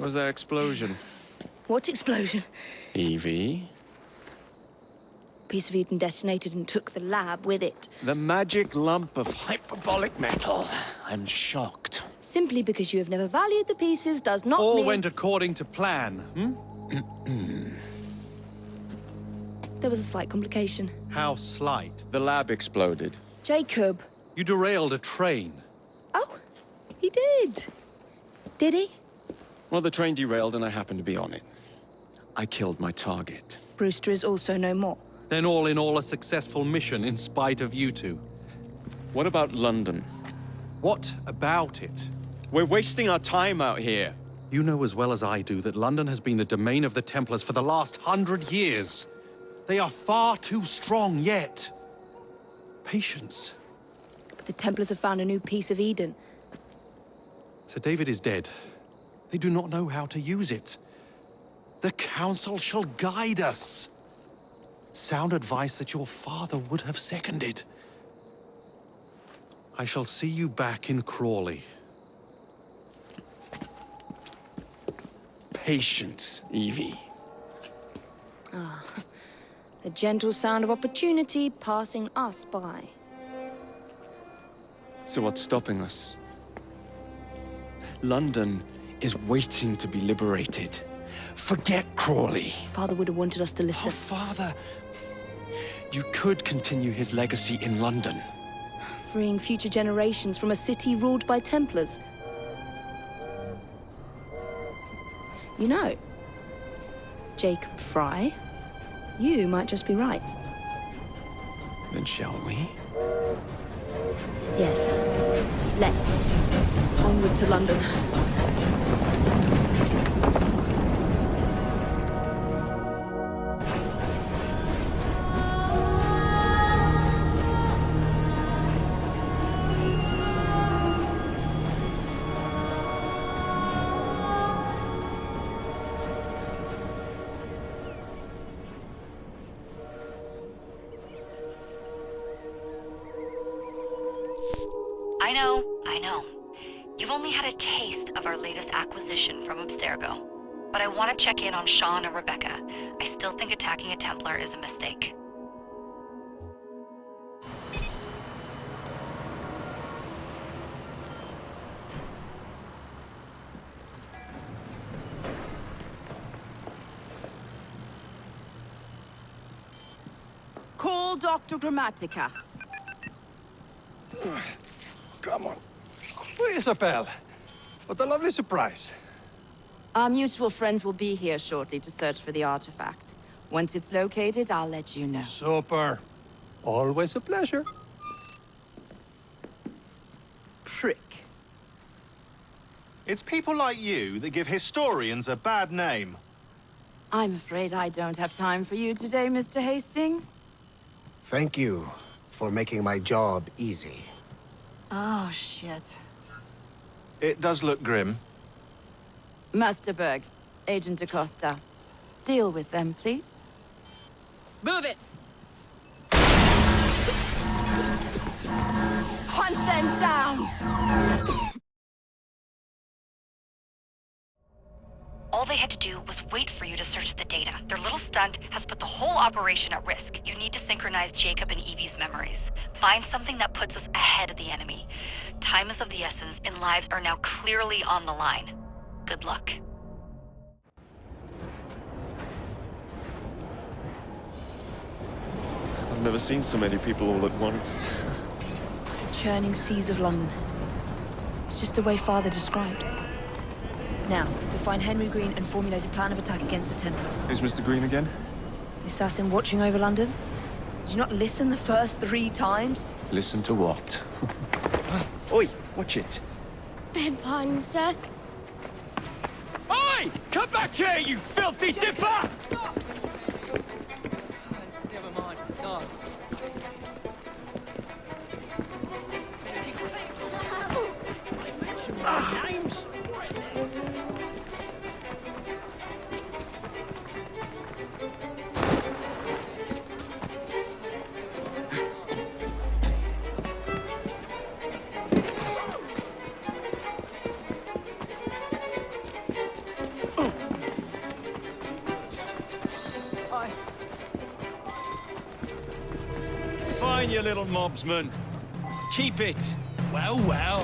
Was there explosion? What explosion? Evie? Piece of Eden detonated and took the lab with it. The magic lump of hyperbolic metal. I'm shocked. Simply because you have never valued the pieces does not All mean... went according to plan, hmm? There was a slight complication. How slight. The lab exploded. Jacob. You derailed a train. Oh, he did. Did he? Well, the train derailed and I happened to be on it. I killed my target. Brewster is also no more. Then all in all a successful mission in spite of you two. What about London? What about it? We're wasting our time out here. You know as well as I do that London has been the domain of the Templars for the last 100 years. They are far too strong yet. Patience. But the Templars have found a new piece of Eden. Sir David is dead. They do not know how to use it. The Council shall guide us. Sound advice that your father would have seconded. I shall see you back in Crawley. Patience, Evie. Ah, the gentle sound of opportunity passing us by. So what's stopping us? London is waiting to be liberated. Forget Crawley. Father would have wanted us to Oh, listen. Father. You could continue his legacy in London. Freeing future generations from a city ruled by Templars. You know, Jacob Fry, you might just be right. Then shall we? Yes. Let's. Onward to London. I know. You've only had a taste of our latest acquisition from Abstergo. But I want to check in on Sean and Rebecca. I still think attacking a Templar is a mistake. Call Dr. Grammatica. Come on. Isabel. What a lovely surprise. Our mutual friends will be here shortly to search for the artifact. Once it's located, I'll let you know. Super. Always a pleasure. Prick. It's people like you that give historians a bad name. I'm afraid I don't have time for you today, Mr. Hastings. Thank you for making my job easy. Oh, shit. It does look grim. Master Berg, Agent Acosta. Deal with them, please. Move it! Hunt them down! All they had to do was wait for you to search the data. Their little stunt has put the whole operation at risk. You need to synchronize Jacob and Evie's memories. Find something that puts us ahead of the enemy. Time is of the essence, and lives are now clearly on the line. Good luck. I've never seen so many people all at once. The churning seas of London. It's just the way Father described. Now, to find Henry Green and formulate a plan of attack against the Templars. Who's Mr. Green again? The assassin watching over London? Did you not listen the first 3 times? Listen to what? Oi, watch it. Beg pardon, sir. Oi! Come back here, you filthy dipper! Stop! Never mind. No. Names. then, you little mobsman. Keep it. Well, well.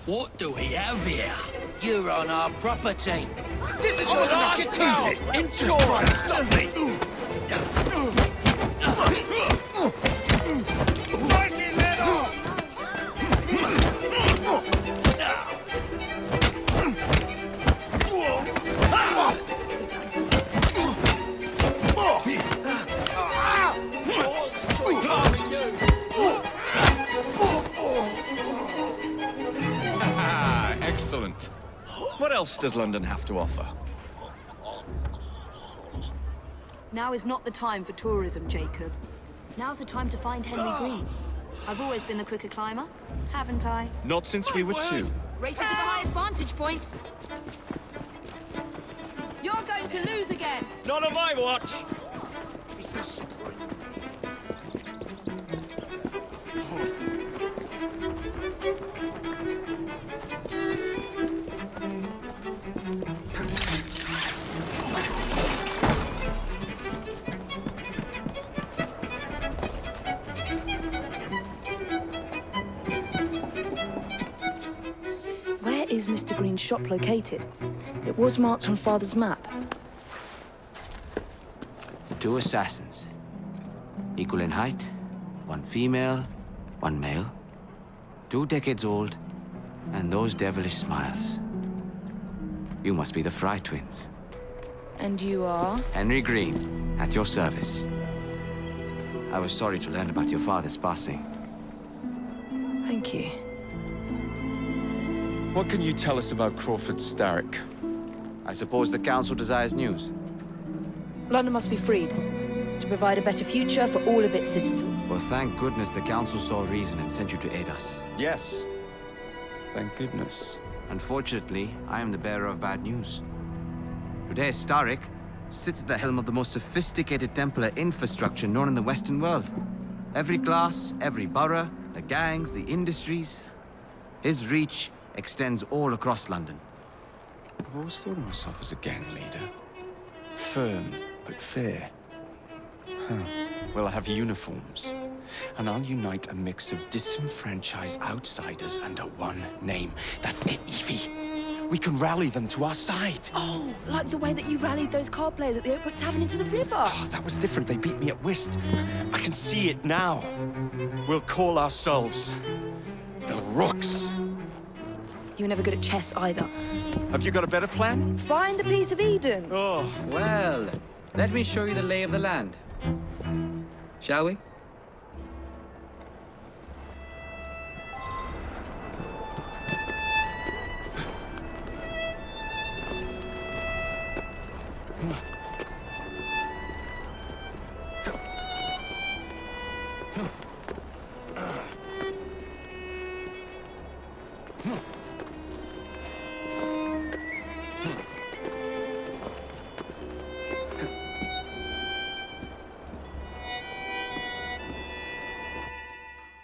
What do we have here? You're on our property. This is your last go. Enjoy. Stop me! Take his head off. Excellent. What else does London have to offer? Now is not the time for tourism, Jacob. Now's the time to find Henry Green. I've always been the quicker climber, haven't I? Not since we were 2. Race you to the highest vantage point. You're going to lose again. Not on my watch. Where is Mr. Green's shop located? It was marked on Father's map. 2 assassins. Equal in height, 1 female, 1 male. 2 decades old, and those devilish smiles. You must be the Fry twins. And you are? Henry Green, at your service. I was sorry to learn about your father's passing. Thank you. What can you tell us about Crawford Starrick? I suppose the Council desires news. London must be freed, to provide a better future for all of its citizens. Well, thank goodness the Council saw reason and sent you to aid us. Yes. Thank goodness. Unfortunately, I am the bearer of bad news. Today, Starrick sits at the helm of the most sophisticated Templar infrastructure known in the Western world. Every class, every borough, the gangs, the industries. His reach extends all across London. I've always thought of myself as a gang leader. Firm, but fair. Huh. Well, I have uniforms. And I'll unite a mix of disenfranchised outsiders under one name. That's it, Evie. We can rally them to our side. Oh, like the way that you rallied those card players at the Oakwood Tavern into the river. Oh, that was different. They beat me at whist. I can see it now. We'll call ourselves the Rooks. You were never good at chess either. Have you got a better plan? Find the piece of Eden. Oh. Well, let me show you the lay of the land. Shall we?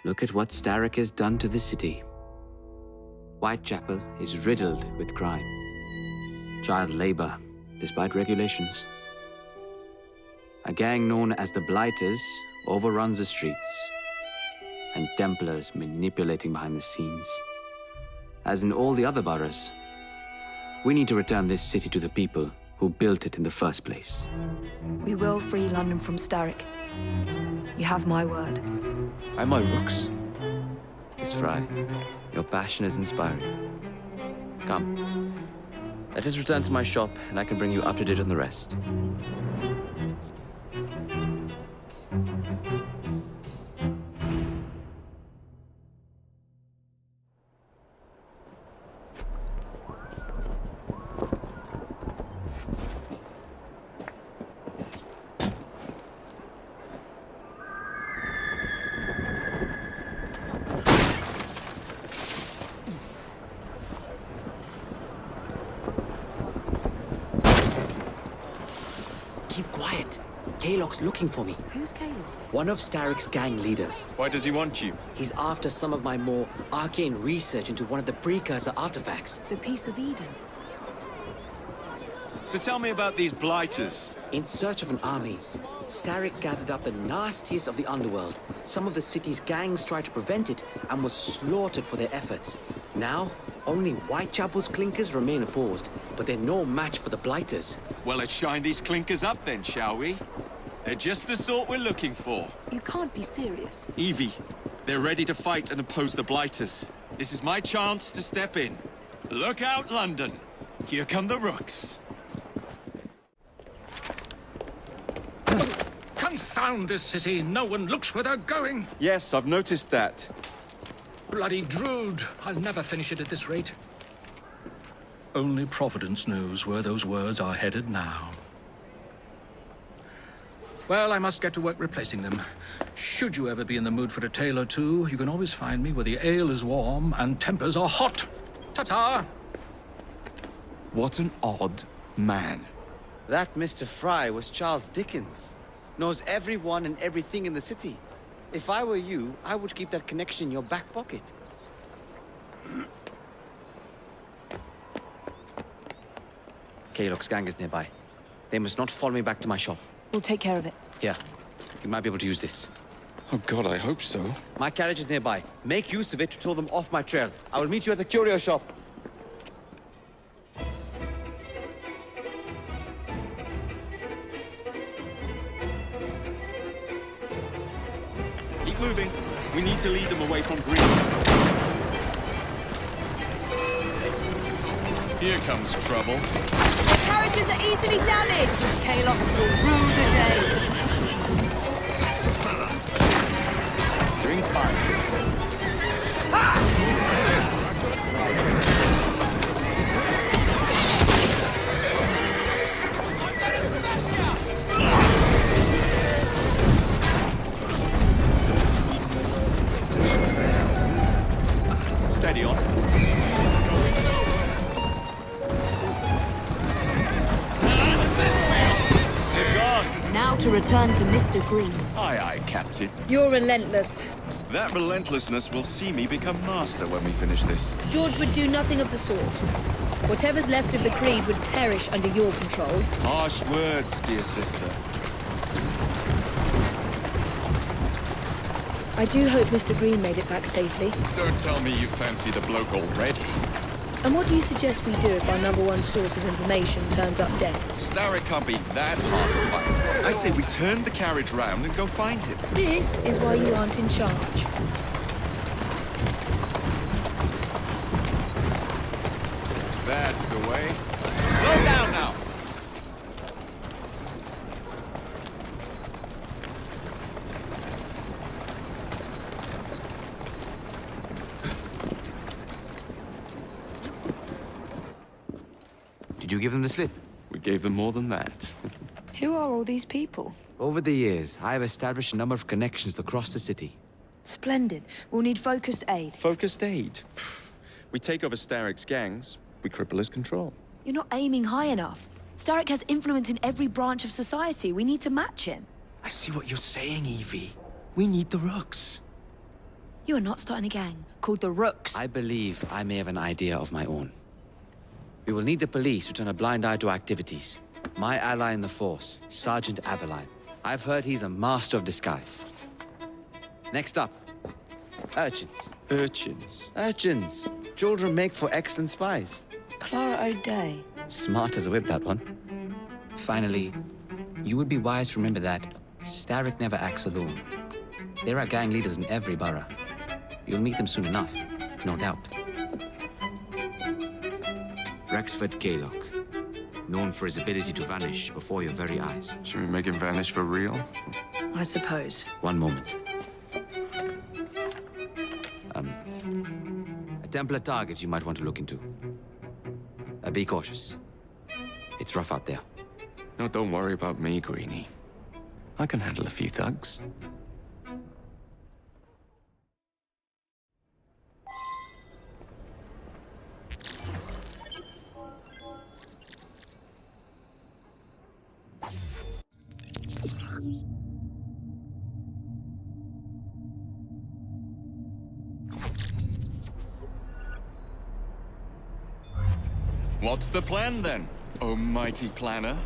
Look at what Starrick has done to the city. Whitechapel is riddled with crime. Child labor, despite regulations. A gang known as the Blighters overruns the streets, and Templars manipulating behind the scenes. As in all the other boroughs, we need to return this city to the people who built it in the first place. We will free London from Starrick. You have my word. And my Rooks. Miss Fry, your passion is inspiring. Come, let us return to my shop, and I can bring you up to date on the rest. Keep quiet. Kaylock's looking for me. Who's Kaylock? One of Starrick's gang leaders. Why does he want you? He's after some of my more arcane research into one of the precursor artifacts. The piece of Eden. So tell me about these Blighters. In search of an army, Starrick gathered up the nastiest of the underworld. Some of the city's gangs tried to prevent it and was slaughtered for their efforts. Now, only Whitechapel's clinkers remain opposed, but they're no match for the Blighters. Well, let's shine these clinkers up then, shall we? They're just the sort we're looking for. You can't be serious. Evie, they're ready to fight and oppose the Blighters. This is my chance to step in. Look out, London. Here come the Rooks. Confound this city! No one looks where they're going! Yes, I've noticed that. Bloody Drood! I'll never finish it at this rate. Only Providence knows where those words are headed now. Well, I must get to work replacing them. Should you ever be in the mood for a tale or two, you can always find me where the ale is warm and tempers are hot. Ta-ta! What an odd man. That Mr. Fry was Charles Dickens. Knows everyone and everything in the city. If I were you, I would keep that connection in your back pocket. Kaylock's gang is nearby. They must not follow me back to my shop. We'll take care of it. Here, you might be able to use this. Oh God, I hope so. My carriage is nearby. Make use of it to throw them off my trail. I will meet you at the curio shop. Keep moving. We need to lead them away from Green. Here comes trouble. The carriages are easily damaged. Kaylock will rue the day. That's the fella. Doing fine. Steady on. They're gone. Now to return to Mr. Green. Aye, aye, Captain. You're relentless. That relentlessness will see me become master when we finish this. George would do nothing of the sort. Whatever's left of the Creed would perish under your control. Harsh words, dear sister. I do hope Mr. Green made it back safely. Don't tell me you fancy the bloke already. And what do you suggest we do if our #1 source of information turns up dead? Starrick can't be that hard to find. I say we turn the carriage round and go find him. This is why you aren't in charge. That's the way. Slow down now. Did you give them the slip? We gave them more than that. Who are all these people? Over the years, I have established a number of connections across the city. Splendid. We'll need focused aid. Focused aid. We take over Starrick's gangs, we cripple his control. You're not aiming high enough. Starrick has influence in every branch of society. We need to match him. I see what you're saying, Evie. We need the Rooks. You are not starting a gang called the Rooks. I believe I may have an idea of my own. We will need the police to turn a blind eye to activities. My ally in the force, Sergeant Aberline. I've heard he's a master of disguise. Next up, urchins. Urchins? Urchins. Children make for excellent spies. Clara O'Day. Smart as a whip, that one. Finally, you would be wise to remember that Starrick never acts alone. There are gang leaders in every borough. You'll meet them soon enough, no doubt. Rexford Kaylock, known for his ability to vanish before your very eyes. Should we make him vanish for real? I suppose. One moment. A Templar target you might want to look into. Be cautious. It's rough out there. No, don't worry about me, Greenie. I can handle a few thugs. What's the plan, then, oh mighty planner?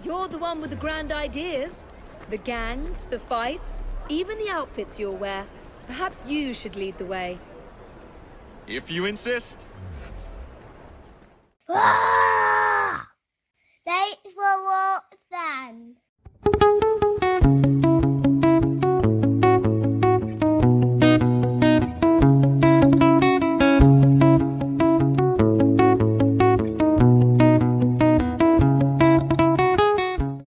You're the one with the grand ideas. The gangs, the fights, even the outfits you'll wear. Perhaps you should lead the way. If you insist. Ah!